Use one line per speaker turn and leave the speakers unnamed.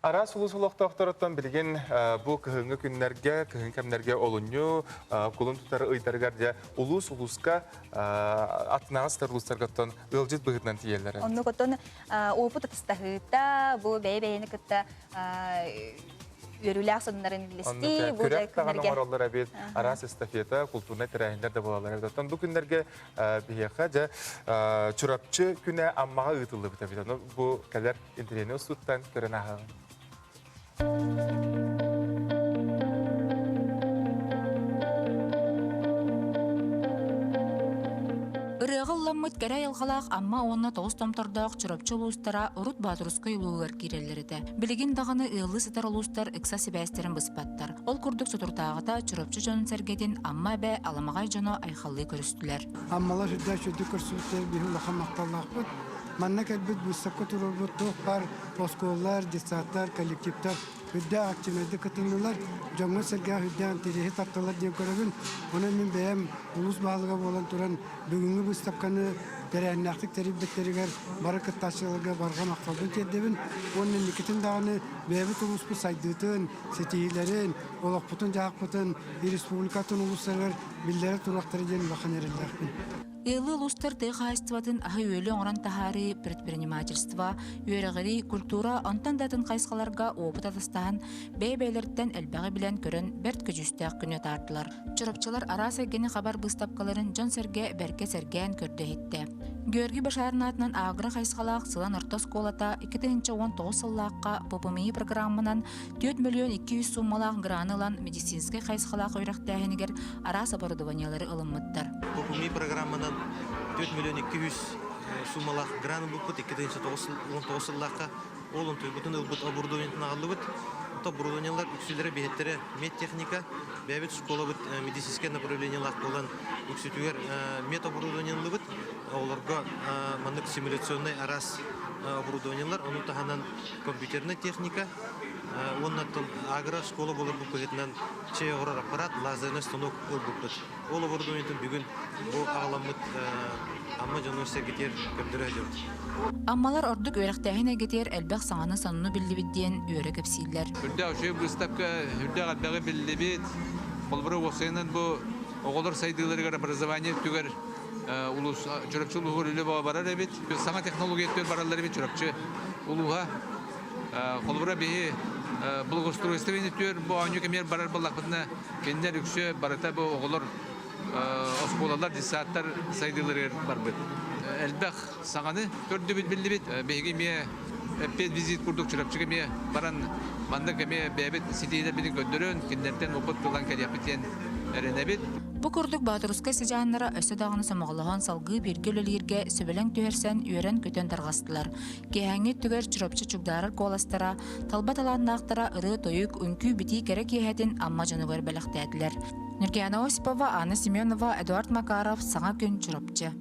Арас улус улуқтақтарыттан білген бұл көхіңгі күннерге, көхің кәмнерге олыню, құлын тұтары ұйдарғар де улус-улусқа атынағыз тарлыстарғаттан ұлжет бұғытнан тиелері.
Онны көттен опыт атыстағыта, бұл бәй-бәйіні күтті өрілі ақсынларын білісті, бұл да күнерге.
Арас эстафета, культурный тәрәйіндер де болалар. Бұл күнерге бейеқа жа чұрапчы күні аммаға ұйтылы бітәбеді. Бұл кәлер интерені ұстуттан көрін ағағын.
Үріғылламыт кәрі елғалақ амма онына тоғыз томтордақ чұрапчы ұлыстара ұрут батырысқы ұлығыр керелерді. Білігін дағыны ұйлы сытар ұлыстар ұқса себәстерін бұспаттар. Ол күрдік сұтыртағыда чұрапчы жонын сәргеден амма бә аламағай жоны айқаллы көрістілер.
Аммалар үдді шөді көрсіліктер бейі ұлақа мақталлақ бұд. Манна кәлбіт бұстаққа тұрыр бұд тоқ бар осколлар, десаттар, коллективтар үдді активнерді күтінілер. Жоңғы сәрге үдді антирехи тапталар ден көрігін. Оны мен бәйім ұлыс бағылыға болан тұран бүгінгі бұстаққаны дәрәннақтық тәрібдіктерігер бары күтташылыға барға мақталдың теддебін. Оның некетін дағыны бәйбіт ұлыс бұ сайдытын, сетейлерін, олақ бұтын жағық бұтын, республикатын ұлыстарғар білдері тұрақтары ден бақын әрілдәқпін.
Элы лустар дыхайстватын ахы өлі оңран тахары предпринимательства, үйерағыри культура онтан датын қайсқаларға опыт атыстаған бәй-бәйлерден әлбәғі білән көрін бәрт көжістәқ күні тартылар. Чұрапчылар арас әгені қабар бұстапқаларын жон сәрге бәрке сәрген көрді етті. Георгий Башарын атынан ағыры қайсқалақ сылан ортос колата 2019 сыллаққа ППМИ программынан 4 миллион 200 суммалақ гранылан медицинский қайсқалақ ойрақтағынегер арас оборудованиялары ылыммыттар.
ППМИ программынан 4 миллион 200 суммалақ граны бұппыт 2019 сыллаққа олын түйбітін ұлбыт оборудованиятын ағылы бұт. Оборудованиялар үксілері бейеттері медтехника, бәбет школа бұт медицинский направлениялақ болан үксітігер медоборудованиялы бұт. Оларға манық симуляционный арас оборудованиялар, оның тағанан компьютерная техника, оннаттың агро школа болар бұл көйетінен чей оғырар аппарат, лазерный станок ол бұппыт. Ол оборудованиятын бүгін бұл ағаламыт амма жону сәргетер көпдірі өдеуді.
Аммалар ордук өрәқтәһин әгетер әлбәқ саңаны саныны білдібідден өрі көпсейлер.
Үрдә үші бұстапқа үрдә қалбағы білдібід, қолбыры оқсайынан бұл оғылыр сайдығыларығар образование түгер чұрапчы ұлығыр үлі баға барар әбет. Саңа технология өттер баралар әбет чұрапчы ұлыға. Қолбыры бейі бұл ұстырғыстығын өттер, бұл ауны кемер барар балақпытына кендер үкші барата бұл оғылыр осколалар, десаттар сайдығыларығар бар бұд. Әлбәқ саңаны көрді білді бет. Бейге ме әппет визит күрдік чұрапчыға ме баран мандық әме бәбет сетейлер бетін көндірін, кендерден опыт қылған кәдияпетен әріне бет.
Бұ күрдік Батырысқа сежанлары өсі дағыны самағылыған салғы бергелілерге сөбелің түйерсен үйерен көтен тарғастылар. Кейәңі түгер чұрапчы чүгдарыр қоластара, талбат аланнақтара ұры тойық үнкі біті керек ехетін амма жанығыр бәліқтәділер. Нұргияна Осипова, Анна Семенова, Эдуард Макаров, Саңа күн чұрапчы.